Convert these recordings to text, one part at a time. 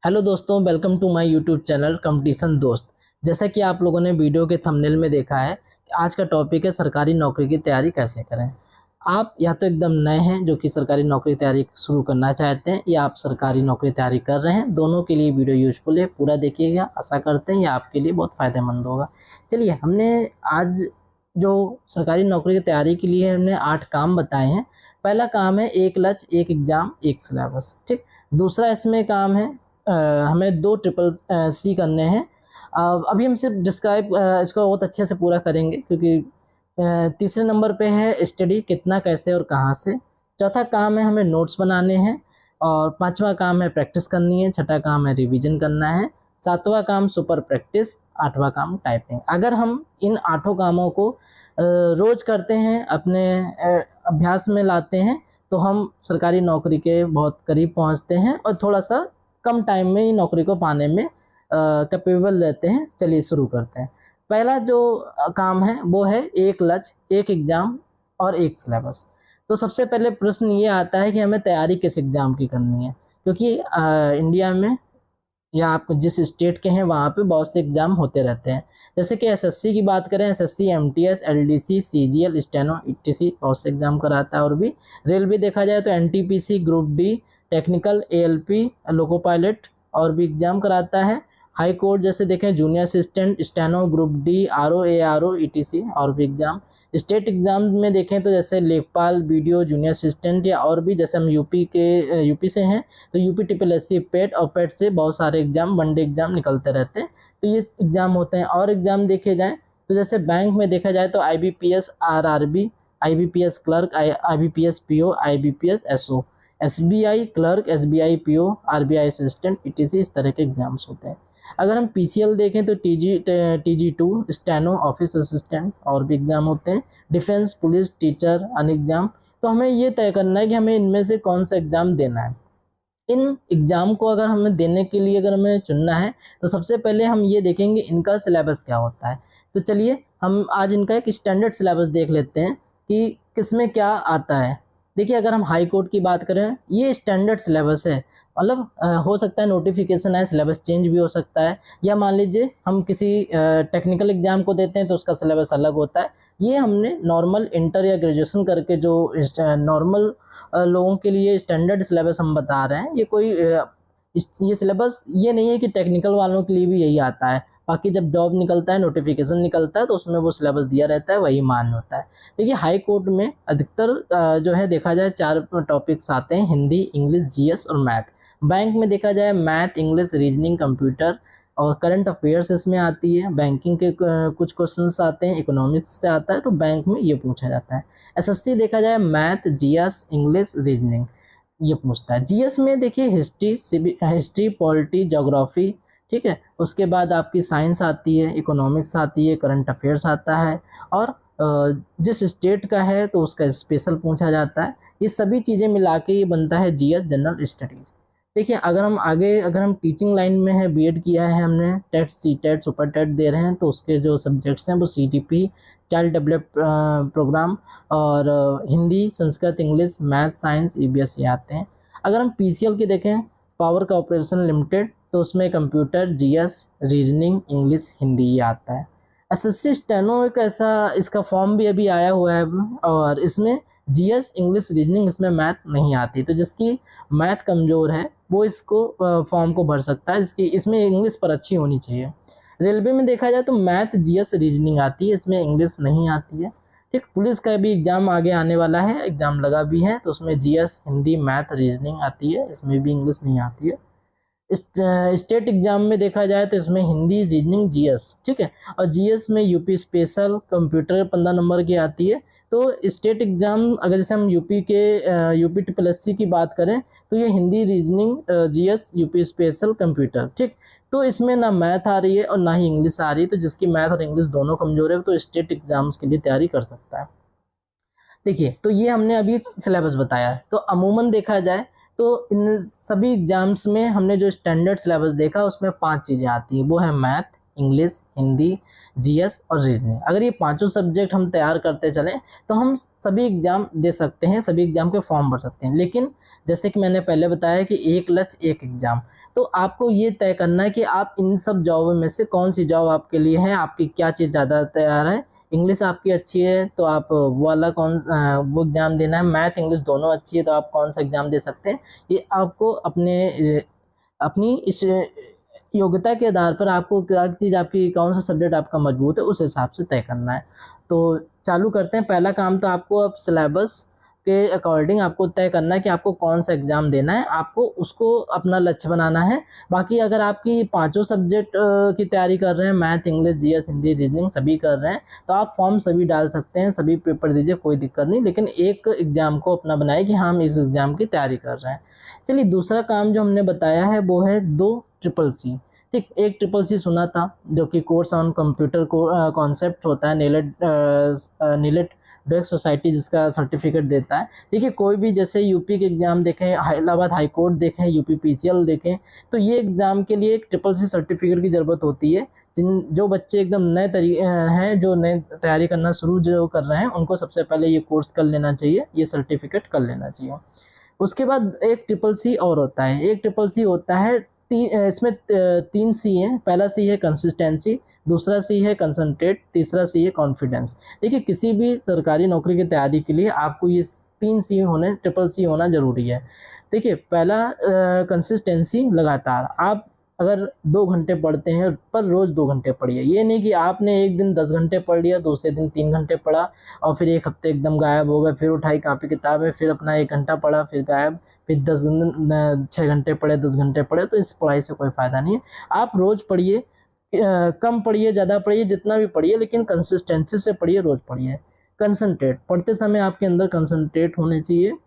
Hello दोस्तों, welcome to my YouTube channel competition दोस्त। जैसा कि आप लोगों ने वीडियो के थंबनेल में देखा है कि आज का टॉपिक है सरकारी नौकरी की तैयारी कैसे करें। आप या तो एकदम नए हैं जो कि सरकारी नौकरी तैयारी शुरू करना चाहते हैं, या आप सरकारी नौकरी तैयारी कर रहे हैं, दोनों के लिए वीडियो यूजफुल है। पूरा देखिएगा, आशा करते हैं ये आपके लिए बहुत फ़ायदेमंद होगा। चलिए, हमने आज जो सरकारी नौकरी की तैयारी के लिए हमने 8 काम बताए हैं। पहला काम है एक लक्ष्य, एक एग्ज़ाम, एक सिलेबस। ठीक। दूसरा इसमें काम है हमें 2 ट्रिपल सी करने हैं। अभी हम सिर्फ डिस्क्राइब इसको बहुत अच्छे से पूरा करेंगे, क्योंकि तीसरे नंबर पे है स्टडी, कितना, कैसे और कहाँ से। चौथा काम है हमें नोट्स बनाने हैं। और पांचवा काम है प्रैक्टिस करनी है। छठा काम है रिवीजन करना है। सातवां काम सुपर प्रैक्टिस। आठवां काम टाइपिंग। अगर हम इन 8 कामों को रोज़ करते हैं, अपने अभ्यास में लाते हैं, तो हम सरकारी नौकरी के बहुत करीब पहुंचते हैं और थोड़ा सा कम टाइम में ही नौकरी को पाने में कैपेबल रहते हैं। चलिए शुरू करते हैं। पहला जो काम है वो है एक लक्ष्य, एक एग्ज़ाम और एक सिलेबस। तो सबसे पहले प्रश्न ये आता है कि हमें तैयारी किस एग्ज़ाम की करनी है, क्योंकि इंडिया में या आप जिस स्टेट के हैं वहाँ पे बहुत से एग्ज़ाम होते रहते हैं। जैसे कि एसएससी की बात करें, SSC, MTS, LDC, CGL, steno, etc बहुत से एग्ज़ाम कराता है। और भी रेलवे देखा जाए तो NTPC, group D, technical, ALP, loco pilot और भी एग्ज़ाम कराता है। हाई कोर्ट जैसे देखें junior assistant, steno, group D, RO, ARO, etc और भी एग्ज़ाम। स्टेट एग्ज़ाम में देखें तो जैसे लेखपाल, बीडीओ, जूनियर असिस्टेंट या और भी, जैसे हम यूपी से हैं तो यूपी ट्रिपल एस सी, पेट और पेट से बहुत सारे एग्ज़ाम, वनडे एग्ज़ाम निकलते रहते हैं। तो ये एग्ज़ाम होते हैं। और एग्ज़ाम देखे जाएँ तो जैसे बैंक में देखा जाए तो IBPS, RRB, IBPS clerk, IBPS PO, IBPS SO, SBI clerk, SBI PO, RBI assistant, ETC, इस तरह के एग्ज़ाम्स होते हैं। अगर हम पीसीएल देखें तो टीजी2, स्टेनो, ऑफिस असिस्टेंट और भी एग्ज़ाम होते हैं। डिफेंस, पुलिस, टीचर, अन्य एग्ज़ाम। तो हमें ये तय करना है कि हमें इनमें से कौन सा एग्ज़ाम देना है। इन एग्ज़ाम को अगर हमें देने के लिए अगर हमें चुनना है तो सबसे पहले हम ये देखेंगे इनका सिलेबस क्या होता है। तो चलिए हम आज इनका एक स्टैंडर्ड सिलेबस देख लेते हैं कि किसमें क्या आता है। देखिए, अगर हम हाई कोर्ट की बात करें, ये स्टैंडर्ड सिलेबस है। मतलब हो सकता है नोटिफिकेशन आए, सिलेबस चेंज भी हो सकता है, या मान लीजिए हम किसी टेक्निकल एग्ज़ाम को देते हैं तो उसका सिलेबस अलग होता है। ये हमने नॉर्मल इंटर या ग्रेजुएशन करके जो नॉर्मल लोगों के लिए स्टैंडर्ड सिलेबस हम बता रहे हैं। ये कोई ये सिलेबस ये नहीं है कि टेक्निकल वालों के लिए भी यही आता है। बाकी जब जॉब निकलता है, नोटिफिकेशन निकलता है, तो उसमें वो सिलेबस दिया रहता है, वही मान्य होता है। देखिए, हाई कोर्ट में अधिकतर जो है देखा जाए 4 टॉपिक्स आते हैं: हिंदी, इंग्लिश, जीएस और मैथ। बैंक में देखा जाए मैथ, इंग्लिश, रीजनिंग, कंप्यूटर और करंट अफेयर्स इसमें आती है। बैंकिंग के कुछ क्वेश्चंस आते हैं, इकोनॉमिक्स से आता है, तो बैंक में ये पूछा जाता है। एसएससी देखा जाए मैथ, जीएस, इंग्लिश, रीजनिंग ये पूछता है। जीएस में देखिए हिस्ट्री, पॉलिटी, ज्योग्राफी। ठीक है। उसके बाद आपकी साइंस आती है, इकोनॉमिक्स आती है, करंट अफेयर्स आता है, और जिस स्टेट का है तो उसका स्पेशल पूछा जाता है। ये सभी चीज़ें मिला के ये बनता है जीएस, जनरल स्टडीज़। देखिए, अगर हम टीचिंग लाइन में है, बीएड किया है हमने, टेट, सीटेट, सुपर टेट दे रहे हैं, तो उसके जो सब्जेक्ट्स हैं वो सीटीपी, चाइल्ड डेवलप प्रोग्राम और Hindi, Sanskrit, English, math, science, EVS ये आते हैं। अगर हम पीसीएल की देखें, पावर कॉर्पोरेशन लिमिटेड, तो उसमें computer, GS, reasoning, English, Hindi ये आता है। एसएससी स्टेनो एक ऐसा, इसका फॉर्म भी अभी आया हुआ है, और इसमें जीएस, इंग्लिश, रीजनिंग, इसमें मैथ नहीं आती। तो जिसकी मैथ कमज़ोर है वो इसको फॉर्म को भर सकता है, जिसकी इसमें इंग्लिश पर अच्छी होनी चाहिए। रेलवे में देखा जाए तो मैथ, जीएस, रीजनिंग आती है, इसमें इंग्लिश नहीं आती है। ठीक। पुलिस का भी एग्ज़ाम आगे आने वाला है, एग्ज़ाम लगा भी है, तो उसमें जीएस, हिंदी, मैथ, रीजनिंग आती है, इसमें भी इंग्लिश नहीं आती है। स्टेट एग्जाम में देखा जाए तो इसमें हिंदी, रीजनिंग, जीएस। ठीक है। और जीएस में यूपी स्पेशल, कंप्यूटर 15 नंबर की आती है। तो स्टेट एग्जाम अगर जैसे हम यूपी ट्रिपल एससी की बात करें तो ये Hindi, reasoning, GS, UP special, computer. ठीक। तो इसमें ना मैथ आ रही है और ना ही इंग्लिश आ रही है, तो जिसकी मैथ और इंग्लिश दोनों कमजोर है तो स्टेट एग्जाम्स के लिए तैयारी कर सकता है। देखिए, तो ये हमने अभी सिलेबस बताया है। तो अमूमन देखा जाए तो इन सभी एग्जाम्स में हमने जो स्टैंडर्ड सिलेबस देखा उसमें 5 चीज़ें आती हैं, वो है मैथ, इंग्लिश, हिंदी, जीएस और रीजनिंग। अगर ये पांचों सब्जेक्ट हम तैयार करते चलें तो हम सभी एग्जाम दे सकते हैं, सभी एग्जाम के फॉर्म भर सकते हैं। लेकिन जैसे कि मैंने पहले बताया कि एक लक्ष्य, एक एग्जाम, तो आपको ये तय करना है कि आप इन सब जॉब में से कौन सी जॉब आपके लिए है, आपकी क्या चीज़ ज़्यादा तैयार है। इंग्लिश आपकी अच्छी है तो आप वो वाला वो एग्ज़ाम देना है। मैथ इंग्लिश दोनों अच्छी है तो आप कौन सा एग्ज़ाम दे सकते हैं। ये आपको अपनी इस योग्यता के आधार पर आपको क्या चीज़, आपकी कौन सा सब्जेक्ट आपका मजबूत है, उस हिसाब से तय करना है। तो चालू करते हैं। पहला काम तो आपको अब सिलेबस के अकॉर्डिंग आपको तय करना है कि आपको कौन सा एग्ज़ाम देना है, आपको उसको अपना लक्ष्य बनाना है। बाकी अगर आपकी पाँचों सब्जेक्ट की तैयारी कर रहे हैं, math English GS Hindi reasoning सभी कर रहे हैं, तो आप फॉर्म सभी डाल सकते हैं, सभी पेपर दीजिए, कोई दिक्कत नहीं। लेकिन एक एग्ज़ाम को अपना बनाए कि हम इस एग्ज़ाम की तैयारी कर रहे हैं। चलिए दूसरा काम जो हमने बताया है वो है 2 ट्रिपल सी। ठीक, एक ट्रिपल सी सुना था जो कि कोर्स ऑन कंप्यूटर को कॉन्सेप्ट होता है, नीलेट डेस्क सोसाइटी जिसका सर्टिफिकेट देता है। देखिए कोई भी जैसे यूपी के एग्ज़ाम देखें, इलाहाबाद हाई कोर्ट देखें, यूपी पीसीएल देखें, तो ये एग्ज़ाम के लिए एक ट्रिपल सी सर्टिफिकेट की ज़रूरत होती है। जो बच्चे एकदम नए हैं, जो नए तैयारी करना शुरू जो कर रहे हैं, उनको सबसे पहले ये कोर्स कर लेना चाहिए, ये सर्टिफिकेट कर लेना चाहिए। उसके बाद एक ट्रिपल सी और होता है, एक ट्रिपल सी होता है इसमें 3 सी हैं। पहला सी है कंसिस्टेंसी, दूसरा सी है कंसंट्रेट, तीसरा सी है कॉन्फिडेंस। देखिए किसी भी सरकारी नौकरी की तैयारी के लिए आपको ये 3 सी होने, ट्रिपल सी होना ज़रूरी है। देखिए पहला कंसिस्टेंसी, लगातार आप अगर 2 घंटे पढ़ते हैं पर रोज़ 2 घंटे पढ़िए। ये नहीं कि आपने एक दिन 10 घंटे पढ़ लिया, दूसरे दिन 3 घंटे पढ़ा और फिर एक हफ्ते एकदम गायब हो गए, फिर उठाई कापी किताब है, फिर अपना 1 घंटा पढ़ा, फिर गायब, फिर 6 घंटे पढ़े, 10 घंटे पढ़े, तो इस पढ़ाई से कोई फ़ायदा नहीं है। आप रोज़ पढ़िए, कम पढ़िए ज़्यादा पढ़िए, जितना भी पढ़िए, लेकिन कंसिस्टेंसी से पढ़िए, रोज़ पढ़िए। कंसंट्रेट, पढ़ते समय आपके अंदर कंसंट्रेट होने चाहिए।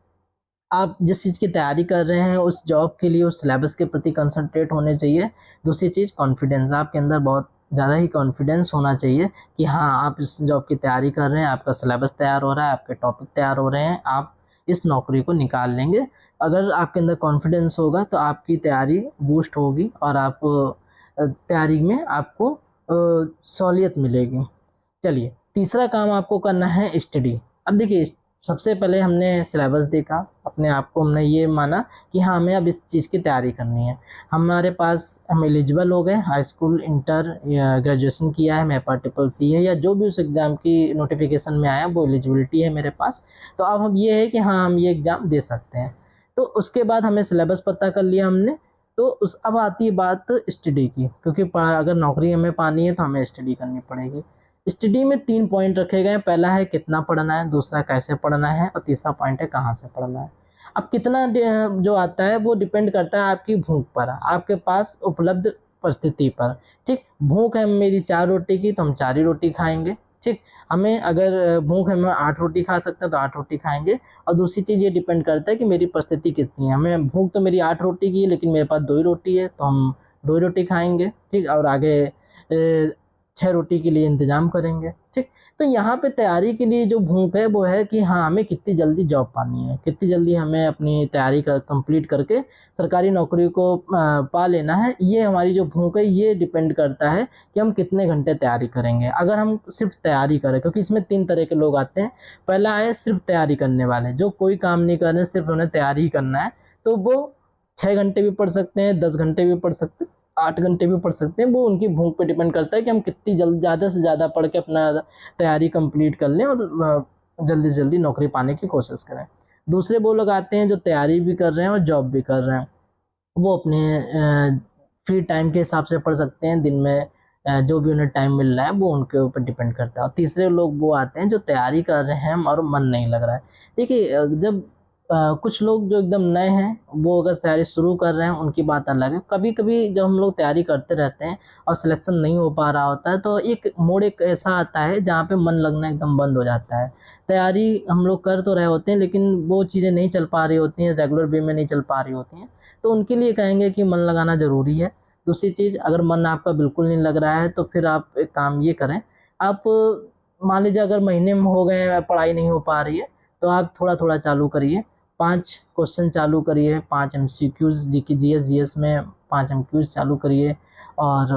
आप जिस चीज़ की तैयारी कर रहे हैं उस जॉब के लिए, उस सिलेबस के प्रति कंसंट्रेट होने चाहिए। दूसरी चीज़ कॉन्फिडेंस, आपके अंदर बहुत ज़्यादा ही कॉन्फिडेंस होना चाहिए कि हाँ आप इस जॉब की तैयारी कर रहे हैं, आपका सिलेबस तैयार हो रहा है, आपके टॉपिक तैयार हो रहे हैं, आप इस नौकरी को निकाल लेंगे। अगर आपके अंदर कॉन्फिडेंस होगा तो आपकी तैयारी बूस्ट होगी और आप तैयारी में आपको सहूलियत मिलेगी। चलिए तीसरा काम आपको करना है स्टडी। अब देखिए सबसे पहले हमने सिलेबस देखा, अपने आप को हमने ये माना कि हाँ हमें अब इस चीज़ की तैयारी करनी है। हमारे पास हम एलिजिबल हो गए, हाई स्कूल इंटर या ग्रेजुएशन किया है, मेरे पास ट्रिपल सी है या जो भी उस एग्ज़ाम की नोटिफिकेशन में आया वो एलिजिबिलिटी है मेरे पास। तो अब हम ये है कि हाँ हम ये एग्ज़ाम दे सकते हैं। तो उसके बाद हमें सिलेबस पता कर लिया हमने, तो उस अब आती है बात स्टडी की, क्योंकि अगर नौकरी हमें पानी है तो हमें स्टडी करनी पड़ेगी। स्टडी में 3 पॉइंट रखे गए हैं। पहला है कितना पढ़ना है, दूसरा कैसे पढ़ना है और तीसरा पॉइंट है कहाँ से पढ़ना है। अब कितना जो आता है वो डिपेंड करता है आपकी भूख पर, आपके पास उपलब्ध परिस्थिति पर। ठीक, भूख है मेरी 4 रोटी की तो हम 4 ही रोटी खाएंगे। ठीक, हमें अगर भूख है, मैं 8 रोटी खा सकते हैं तो 8 रोटी खाएंगे। और दूसरी चीज़ ये डिपेंड करता है कि मेरी परिस्थिति कितनी है। हमें भूख तो मेरी 8 रोटी की है लेकिन मेरे पास 2 ही रोटी है तो हम 2 ही रोटी खाएंगे। ठीक, और आगे 6 रोटी के लिए इंतज़ाम करेंगे। ठीक, तो यहाँ पे तैयारी के लिए जो भूख है वो है कि हाँ हमें कितनी जल्दी जॉब पानी है, कितनी जल्दी हमें अपनी तैयारी कंप्लीट करके सरकारी नौकरी को पा लेना है। ये हमारी जो भूख है ये डिपेंड करता है कि हम कितने घंटे तैयारी करेंगे। अगर हम सिर्फ तैयारी करें, क्योंकि इसमें 3 तरह के लोग आते हैं। पहला है सिर्फ तैयारी करने वाले, जो कोई काम नहीं कर रहे, सिर्फ उन्हें तैयारी ही करना है, तो वो 6 घंटे भी पढ़ सकते हैं, 10 घंटे भी पढ़ सकते हैं, 8 घंटे भी पढ़ सकते हैं। वो उनकी भूख पे डिपेंड करता है कि हम कितनी ज़्यादा से ज़्यादा पढ़ के अपना तैयारी कंप्लीट कर लें और जल्दी से जल्दी नौकरी पाने की कोशिश करें। दूसरे वो लोग आते हैं जो तैयारी भी कर रहे हैं और जॉब भी कर रहे हैं, वो अपने फ्री टाइम के हिसाब से पढ़ सकते हैं। दिन में जो भी उन्हें टाइम मिल रहा है वो उनके ऊपर डिपेंड करता है। और तीसरे लोग वो आते हैं जो तैयारी कर रहे हैं और मन नहीं लग रहा है। देखिए जब कुछ लोग जो एकदम नए हैं वो अगर तैयारी शुरू कर रहे हैं उनकी बात अलग है। कभी कभी जब हम लोग तैयारी करते रहते हैं और सिलेक्शन नहीं हो पा रहा होता है तो एक मोड़ एक ऐसा आता है जहाँ पे मन लगना एकदम बंद हो जाता है। तैयारी हम लोग कर तो रहे होते हैं लेकिन वो चीज़ें नहीं चल पा रही होती हैं, रेगुलर वे में नहीं चल पा रही होती हैं, तो उनके लिए कहेंगे कि मन लगाना ज़रूरी है। दूसरी चीज़, अगर मन आपका बिल्कुल नहीं लग रहा है तो फिर आप एक काम ये करें, आप मान लीजिए अगर महीने में हो गए पढ़ाई नहीं हो पा रही है तो आप थोड़ा थोड़ा चालू करिए। 5 क्वेश्चन चालू करिए, 5 एमसीक्यूज़ जीएस में 5 एमसीक्यूज़ चालू करिए और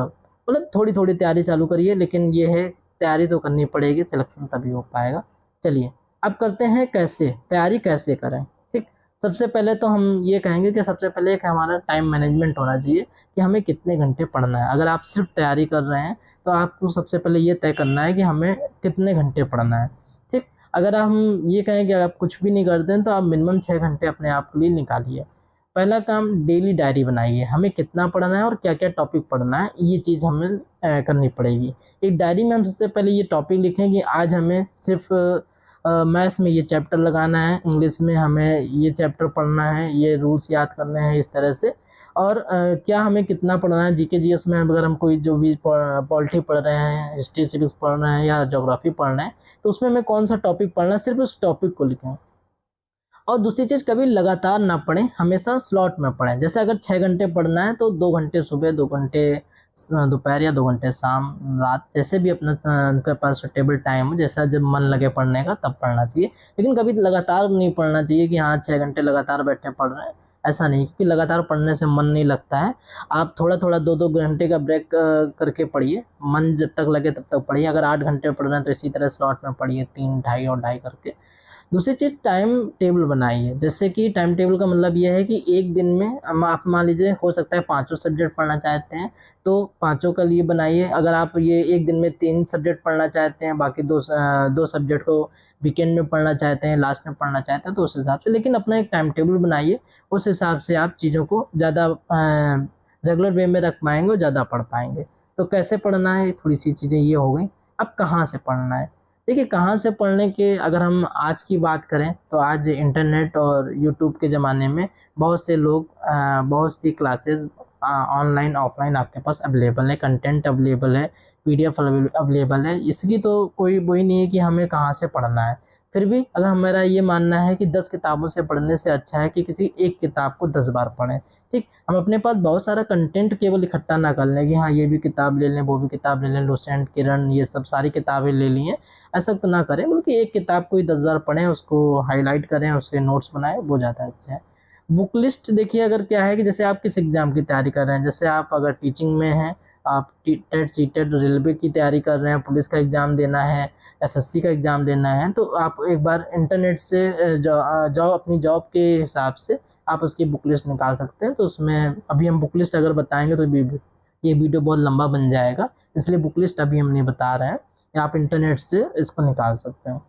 मतलब थोड़ी थोड़ी तैयारी चालू करिए। लेकिन ये है तैयारी तो करनी पड़ेगी, सिलेक्शन तभी हो पाएगा। चलिए अब करते हैं कैसे तैयारी कैसे करें। ठीक, सबसे पहले तो हम ये कहेंगे कि सबसे पहले एक हमारा टाइम मैनेजमेंट होना चाहिए कि हमें कितने घंटे पढ़ना है। अगर आप सिर्फ तैयारी कर रहे हैं तो आपको सबसे पहले ये तय करना है कि हमें कितने घंटे पढ़ना है। ठीक, अगर हम ये कहें कि आप कुछ भी नहीं करते हैं तो आप मिनिमम 6 घंटे अपने आप के लिए निकालिए। पहला काम, डेली डायरी बनाइए, हमें कितना पढ़ना है और क्या क्या टॉपिक पढ़ना है, ये चीज़ हमें करनी पड़ेगी। एक डायरी में हम सबसे पहले ये टॉपिक लिखें कि आज हमें सिर्फ मैथ्स में ये चैप्टर लगाना है, इंग्लिश में हमें ये चैप्टर पढ़ना है, ये रूल्स याद करने हैं, इस तरह से। और क्या हमें कितना पढ़ना है जीके जीएस में, अगर हम कोई जो भी पॉलिटी पढ़ रहे हैं, हिस्ट्री सिविक्स पढ़ रहे हैं या ज्योग्राफी पढ़ रहे हैं, तो उसमें हमें कौन सा टॉपिक पढ़ना है, सिर्फ उस टॉपिक को लिखें। और दूसरी चीज़, कभी लगातार ना पढ़ें, हमेशा स्लॉट में पढ़ें। जैसे अगर 6 घंटे पढ़ना है तो 2 घंटे सुबह, 2 घंटे दोपहर या 2 घंटे शाम रात, जैसे भी अपना उनके पास टेबल टाइम हो, जैसा जब मन लगे पढ़ने का तब पढ़ना चाहिए। लेकिन कभी लगातार नहीं पढ़ना चाहिए कि हाँ 6 घंटे लगातार बैठे पढ़ रहे हैं, ऐसा नहीं, क्योंकि लगातार पढ़ने से मन नहीं लगता है। आप थोड़ा थोड़ा 2-2 घंटे का ब्रेक करके पढ़िए, मन जब तक लगे तब तक पढ़िए। अगर 8 घंटे पढ़ रहे हैं तो इसी तरह स्लॉट में पढ़िए, 3, ढाई और ढाई करके। दूसरी चीज़, टाइम टेबल बनाइए। जैसे कि टाइम टेबल का मतलब यह है कि एक दिन में आप मान लीजिए हो सकता है 5 सब्जेक्ट पढ़ना चाहते हैं तो 5 का लिए बनाइए। अगर आप ये एक दिन में 3 सब्जेक्ट पढ़ना चाहते हैं, बाकी दो सब्जेक्ट को वीकेंड में पढ़ना चाहते हैं, लास्ट में पढ़ना चाहते हैं, तो उस हिसाब से, लेकिन अपना एक टाइम टेबल बनाइए। उस हिसाब से आप चीज़ों को ज़्यादा रेगुलर वे में रख पाएंगे और ज़्यादा पढ़ पाएंगे। तो कैसे पढ़ना है, थोड़ी सी चीज़ें ये हो गई। अब कहाँ से पढ़ना है, देखिए कहाँ से पढ़ने के, अगर हम आज की बात करें तो आज इंटरनेट और यूट्यूब के ज़माने में बहुत से लोग बहुत सी क्लासेस ऑनलाइन ऑफलाइन आपके पास अवेलेबल है, कंटेंट अवेलेबल है, पीडीएफ अवेलेबल है। इसकी तो कोई वही नहीं है कि हमें कहाँ से पढ़ना है। फिर भी अगर हमारा ये मानना है कि 10 किताबों से पढ़ने से अच्छा है कि किसी एक किताब को 10 बार पढ़ें। ठीक, हम अपने पास बहुत सारा कंटेंट केवल इकट्ठा ना कर लें कि हाँ ये भी किताब ले लें, वो भी किताब ले लें, लुसेंट, किरण, ये सब सारी किताबें ले ली हैं, ऐसा तो ना करें। बल्कि एक किताब को ही 10 बार पढ़ें, उसको हाईलाइट करें, उसके नोट्स बनाएं, वो ज़्यादा अच्छा है। बुक लिस्ट देखिए, अगर क्या है कि जैसे आप किस एग्ज़ाम की तैयारी कर रहे हैं, जैसे आप अगर टीचिंग में हैं, आप टेट सीटेट रेलवे की तैयारी कर रहे हैं, पुलिस का एग्ज़ाम देना है, एसएससी का एग्ज़ाम देना है, तो आप एक बार इंटरनेट से अपनी जॉब के हिसाब से आप उसकी बुक लिस्ट निकाल सकते हैं। तो उसमें अभी हम बुक लिस्ट अगर बताएंगे तो ये वीडियो बहुत लंबा बन जाएगा, इसलिए बुक लिस्ट अभी हम नहीं बता रहे हैं, आप इंटरनेट से इसको निकाल सकते हैं।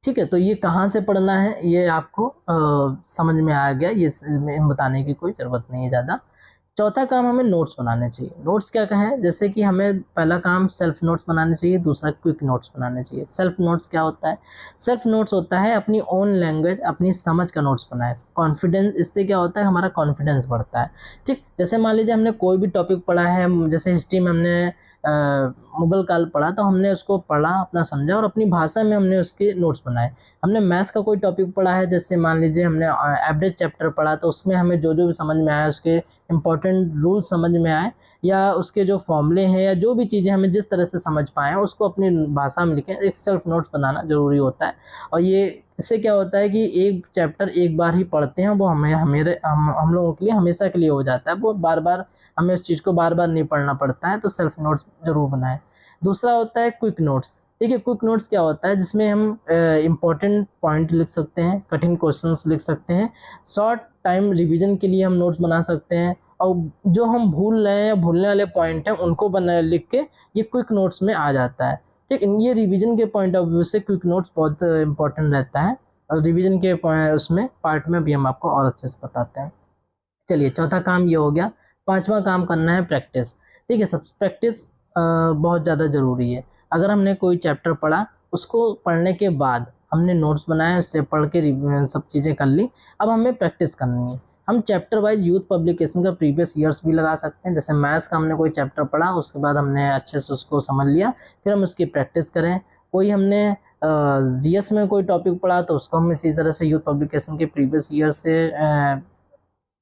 ठीक है, तो ये कहाँ से पढ़ना है ये आपको समझ में आ गया, ये इसमें बताने की कोई ज़रूरत नहीं है ज़्यादा। चौथा काम, हमें नोट्स बनाने चाहिए। नोट्स क्या कहें, जैसे कि हमें पहला काम सेल्फ नोट्स बनाने चाहिए, दूसरा क्विक नोट्स बनाने चाहिए। सेल्फ नोट्स क्या होता है, सेल्फ नोट्स होता है अपनी ओन लैंग्वेज, अपनी समझ का नोट्स बनाए। कॉन्फिडेंस, इससे क्या होता है, हमारा कॉन्फिडेंस बढ़ता है। ठीक, जैसे मान लीजिए हमने कोई भी टॉपिक पढ़ा है, जैसे हिस्ट्री में हमने मुगल काल पढ़ा, तो हमने उसको पढ़ा, अपना समझा और अपनी भाषा में हमने उसके नोट्स बनाए। हमने मैथ्स का कोई टॉपिक पढ़ा है, जैसे मान लीजिए हमने एवरेज चैप्टर पढ़ा, तो उसमें हमें जो जो भी समझ में आया, उसके इम्पोर्टेंट रूल समझ में आए, या उसके जो फॉर्मूले हैं या जो भी चीज़ें हमें जिस तरह से समझ पाएँ, उसको अपनी भाषा में लिखें। एक सेल्फ नोट्स बनाना ज़रूरी होता है। और ये इससे क्या होता है कि एक चैप्टर एक बार ही पढ़ते हैं, वो हम लोगों के लिए हमेशा के लिए हो जाता है, वो बार बार हमें उस चीज़ को बार बार नहीं पढ़ना पड़ता है। तो सेल्फ नोट्स ज़रूर बनाएं। दूसरा होता है क्विक नोट्स। देखिए क्विक नोट्स क्या होता है, जिसमें हम इम्पोर्टेंट पॉइंट लिख सकते हैं, कठिन क्वेश्चंस लिख सकते हैं, शॉर्ट टाइम रिवीजन के लिए हम नोट्स बना सकते हैं, और जो हम भूल रहे हैं या भूलने वाले पॉइंट हैं उनको लिख के ये क्विक नोट्स में आ जाता है। ठीक, ये रिवीजन के पॉइंट ऑफ व्यू से क्विक नोट्स बहुत इंपॉर्टेंट रहता है, और रिवीजन के उसमें पार्ट में भी हम आपको और अच्छे से बताते हैं। चलिए, चौथा काम ये हो गया। पांचवा काम करना है प्रैक्टिस। ठीक है, सब प्रैक्टिस बहुत ज़्यादा ज़रूरी है। अगर हमने कोई चैप्टर पढ़ा, उसको पढ़ने के बाद हमने नोट्स बनाए, उससे पढ़ के सब चीज़ें कर ली, अब हमें प्रैक्टिस करनी है। हम चैप्टर वाइज यूथ पब्लिकेशन का प्रीवियस ईयर्स भी लगा सकते हैं। जैसे मैथ्स का हमने कोई चैप्टर पढ़ा, उसके बाद हमने अच्छे से उसको समझ लिया, फिर हम उसकी प्रैक्टिस करें। कोई हमने जीएस में कोई टॉपिक पढ़ा, तो उसको हम इसी तरह से यूथ पब्लिकेशन के प्रीवियस ईयर से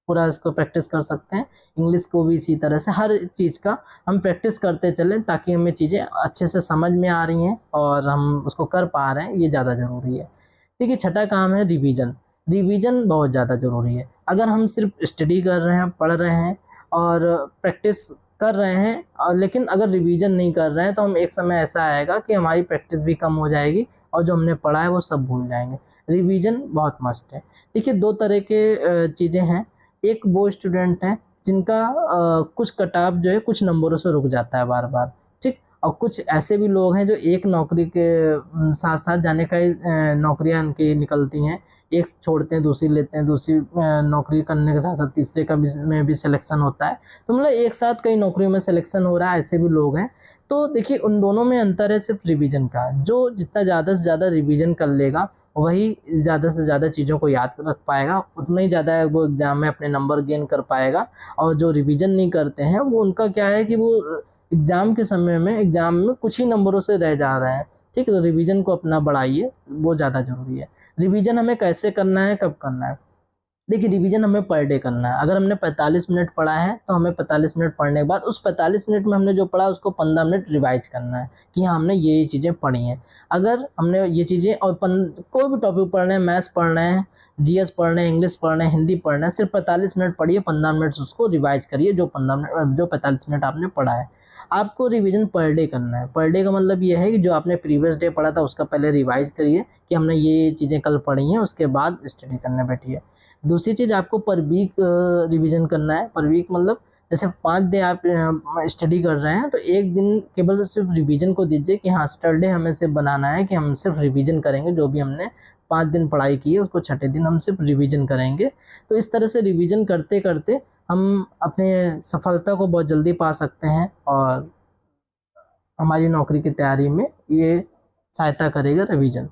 पूरा इसको प्रैक्टिस कर सकते हैं। इंग्लिश को भी इसी तरह से, हर चीज़ का हम प्रैक्टिस करते चलें, ताकि हमें चीज़ें अच्छे से समझ में आ रही हैं और हम उसको कर पा रहे हैं, ये ज़्यादा ज़रूरी है। ठीक है, छठा काम है रिवीजन। रिवीजन बहुत ज़्यादा ज़रूरी है। अगर हम सिर्फ स्टडी कर रहे हैं, पढ़ रहे हैं और प्रैक्टिस कर रहे हैं, और लेकिन अगर रिवीजन नहीं कर रहे हैं, तो हम एक समय ऐसा आएगा कि हमारी प्रैक्टिस भी कम हो जाएगी और जो हमने पढ़ा है वो सब भूल जाएंगे। रिवीजन बहुत मस्ट है। देखिए 2 तरह के चीज़ें हैं। एक वो स्टूडेंट हैं जिनका कुछ कट ऑफ जो है कुछ नंबरों से रुक जाता है बार-बार, ठीक? और कुछ ऐसे भी लोग हैं जो एक नौकरी के साथ-साथ जाने का नौकरियाँ उनकी निकलती हैं। एक छोड़ते हैं, दूसरी लेते हैं, दूसरी नौकरी करने के साथ-साथ तीसरे का भी में भी सिलेक्शन होता है। तो मतलब एक साथ कई नौकरियों में सिलेक्शन हो रहा है, ऐसे भी लोग हैं। तो देखिए उन दोनों में अंतर है सिर्फ़ रिवीजन का। जो जितना ज़्यादा से ज़्यादा रिवीजन कर लेगा, वही ज़्यादा से ज़्यादा चीज़ों को याद रख पाएगा, उतना ही ज़्यादा वो एग्ज़ाम में अपने नंबर गेन कर पाएगा। और जो रिवीजन नहीं करते हैं, वो उनका क्या है कि वो एग्ज़ाम के समय में एग्ज़ाम में कुछ ही नंबरों से रह जा रहे हैं, ठीक है? तो रिवीजन को अपना बढ़ाइए, वो ज़्यादा ज़रूरी है। रिवीजन हमें कैसे करना है, कब करना है? देखिए रिवीजन हमें पर डे करना है। अगर हमने 45 मिनट पढ़ा है तो हमें 45 मिनट पढ़ने के बाद उस 45 मिनट में हमने जो पढ़ा उसको 15 मिनट रिवाइज़ करना है कि हाँ, हमने ये चीज़ें पढ़ी हैं। अगर हमने ये चीज़ें और कोई भी टॉपिक पढ़ रहे हैं, मैथ्स पढ़ रहे हैं, जीएस पढ़ रहे हैं, इंग्लिश पढ़ रहे हैं, हिंदी पढ़ रहे हैं, सिर्फ 45 मिनट पढ़िए, 15 मिनट उसको रिवाइज़ करिए जो 45 मिनट आपने पढ़ा है। आपको रिवीजन पर डे करना है। पर डे का मतलब ये है कि जो आपने प्रीवियस डे पढ़ा था उसका पहले रिवाइज़ करिए कि हमने ये चीज़ें कल पढ़ी हैं, उसके बाद स्टडी करने बैठिए। दूसरी चीज़ आपको पर वीक रिवीजन करना है। पर वीक मतलब जैसे 5 दिन आप स्टडी कर रहे हैं तो 1 दिन केवल सिर्फ रिवीजन को दीजिए कि हाँ सैटरडे हमें सिर्फ बनाना है कि हम सिर्फ रिवीजन करेंगे, जो भी हमने 5 दिन पढ़ाई की है उसको छठे दिन हम सिर्फ रिवीजन करेंगे। तो इस तरह से रिवीजन करते करते हम अपने सफलता को बहुत जल्दी पा सकते हैं और हमारी नौकरी की तैयारी में ये सहायता करेगा रिवीजन।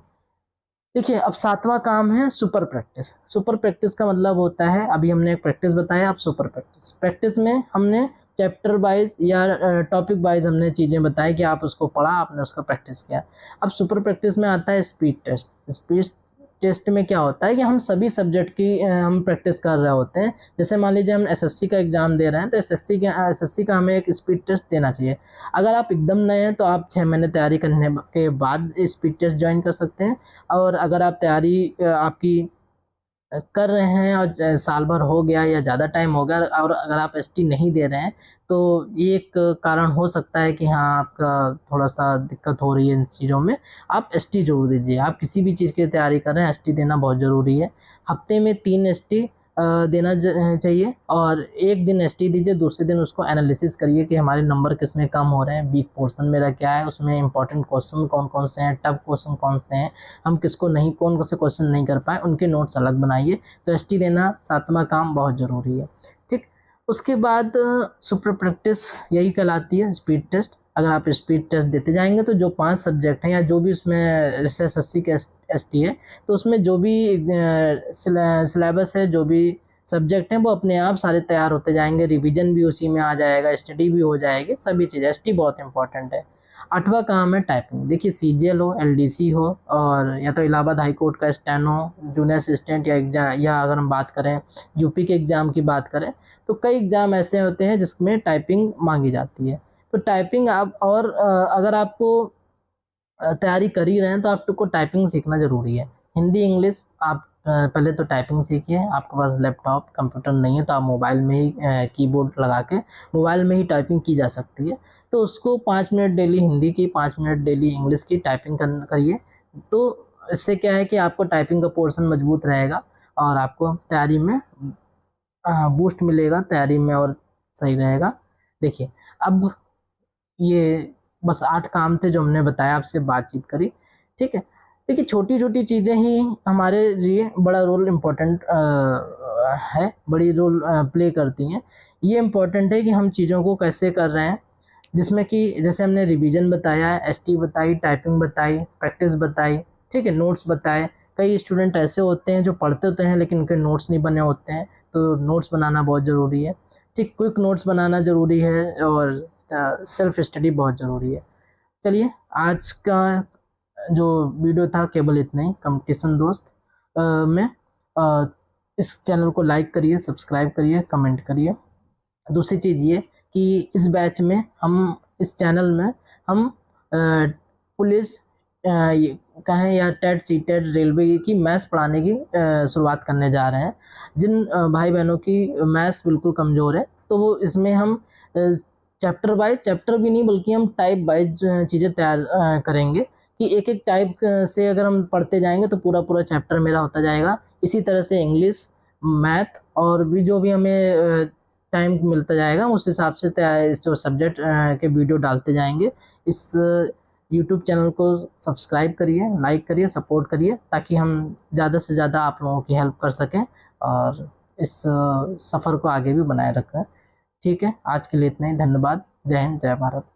देखिए अब 7वां काम है सुपर प्रैक्टिस। सुपर प्रैक्टिस का मतलब होता है, अभी हमने एक प्रैक्टिस बताया, अब सुपर प्रैक्टिस। प्रैक्टिस में हमने चैप्टर वाइज या टॉपिक वाइज हमने चीज़ें बताई कि आप उसको पढ़ा, आपने उसका प्रैक्टिस किया। अब सुपर प्रैक्टिस में आता है स्पीड टेस्ट। स्पीड टेस्ट में क्या होता है कि हम सभी सब्जेक्ट की हम प्रैक्टिस कर रहे होते हैं। जैसे मान लीजिए हम एसएससी का एग्ज़ाम दे रहे हैं तो एसएससी का हमें एक स्पीड टेस्ट देना चाहिए। अगर आप एकदम नए हैं तो आप 6 महीने तैयारी करने के बाद स्पीड टेस्ट ज्वाइन कर सकते हैं। और अगर आप तैयारी आपकी कर रहे हैं और साल भर हो गया या ज़्यादा टाइम हो गया और अगर आप एसटी नहीं दे रहे हैं तो ये एक कारण हो सकता है कि हाँ आपका थोड़ा-सा दिक्कत हो रही है इन चीज़ों में। आप एसटी ज़रूर दीजिए। आप किसी भी चीज़ की तैयारी कर रहे हैं, एसटी देना बहुत ज़रूरी है। हफ्ते में 3 एसटी देना चाहिए और 1 दिन एसटी दीजिए, दूसरे दिन उसको एनालिसिस करिए कि हमारे नंबर किसमें कम हो रहे हैं, वीक पोर्शन मेरा क्या है, उसमें इंपॉर्टेंट क्वेश्चन कौन-कौन से हैं, टफ क्वेश्चन कौन से हैं, हम किसको नहीं कौन से क्वेश्चन नहीं कर पाए, उनके नोट्स अलग बनाइए। तो एसटी देना 7वां काम बहुत ज़रूरी है, ठीक। उसके बाद सुपर प्रैक्टिस यही कहलाती है स्पीड टेस्ट। अगर आप स्पीड टेस्ट देते जाएँगे तो जो 5 सब्जेक्ट हैं या जो भी उसमें जैसे एसएससी के एसटी है, तो उसमें जो भी सिलेबस है, जो भी सब्जेक्ट हैं वो अपने आप सारे तैयार होते जाएँगे, रिवीजन भी उसी में आ जाएगा, स्टडी भी हो जाएगी, सभी चीज़ें। एसटी बहुत इम्पोर्टेंट है। 8वां काम है टाइपिंग। देखिए सीजीएल हो, एलडीसी हो और या तो इलाहाबाद हाई कोर्ट का स्टेनो, जूनियर असिस्टेंट या अगर हम बात करें यूपी के एग्ज़ाम की बात करें, तो कई एग्ज़ाम ऐसे होते हैं जिसमें टाइपिंग माँगी जाती है। तो टाइपिंग आप और अगर आपको तैयारी कर ही रहे हैं तो आपको टाइपिंग सीखना ज़रूरी है। हिंदी, इंग्लिश आप पहले तो टाइपिंग सीखिए। आपके पास लैपटॉप, कंप्यूटर नहीं है तो आप मोबाइल में ही कीबोर्ड लगा के मोबाइल में ही टाइपिंग की जा सकती है। तो उसको 5 मिनट डेली हिंदी की, 5 मिनट डेली इंग्लिश की टाइपिंग करिए। तो इससे क्या है कि आपको टाइपिंग का पोर्शन मजबूत रहेगा और आपको तैयारी में बूस्ट मिलेगा, तैयारी में और सही रहेगा। देखिए अब ये बस 8 काम थे जो हमने बताया, आपसे बातचीत करी, ठीक है। देखिए छोटी-छोटी चीज़ें ही हमारे लिए बड़ा रोल इम्पोर्टेंट है, बड़ी रोल प्ले करती हैं। ये इम्पोर्टेंट है कि हम चीज़ों को कैसे कर रहे हैं, जिसमें कि जैसे हमने रिवीजन बताया, एसटी बताई, टाइपिंग बताई, प्रैक्टिस बताई, ठीक है, नोट्स बताए। कई स्टूडेंट ऐसे होते हैं जो पढ़ते होते हैं लेकिन उनके नोट्स नहीं बने होते हैं, तो नोट्स बनाना बहुत ज़रूरी है, ठीक। क्विक नोट्स बनाना ज़रूरी है और सेल्फ स्टडी बहुत ज़रूरी है। चलिए आज का जो वीडियो था केवल इतना ही। कंपटीशन दोस्त में इस चैनल को लाइक करिए, सब्सक्राइब करिए, कमेंट करिए। दूसरी चीज़ ये कि इस बैच में हम इस चैनल में हम पुलिस ये कहें या टेट सीटेट रेलवे की मैथ्स पढ़ाने की शुरुआत करने जा रहे हैं। जिन भाई बहनों की मैथ्स बिल्कुल कमज़ोर है तो वो इसमें हम चैप्टर बाय चैप्टर भी नहीं बल्कि हम टाइप वाइज चीज़ें तैयार करेंगे कि एक एक टाइप से अगर हम पढ़ते जाएंगे तो पूरा पूरा चैप्टर मेरा होता जाएगा। इसी तरह से इंग्लिश, मैथ और भी जो भी हमें टाइम मिलता जाएगा उस हिसाब से इस जो सब्जेक्ट के वीडियो डालते जाएंगे। इस यूट्यूब चैनल को सब्सक्राइब करिए, लाइक करिए, सपोर्ट करिए, ताकि हम ज़्यादा से ज़्यादा आप लोगों की हेल्प कर सकें और इस सफ़र को आगे भी बनाए रखें। ठीक है, आज के लिए इतना ही। धन्यवाद। जय हिंद, जय भारत।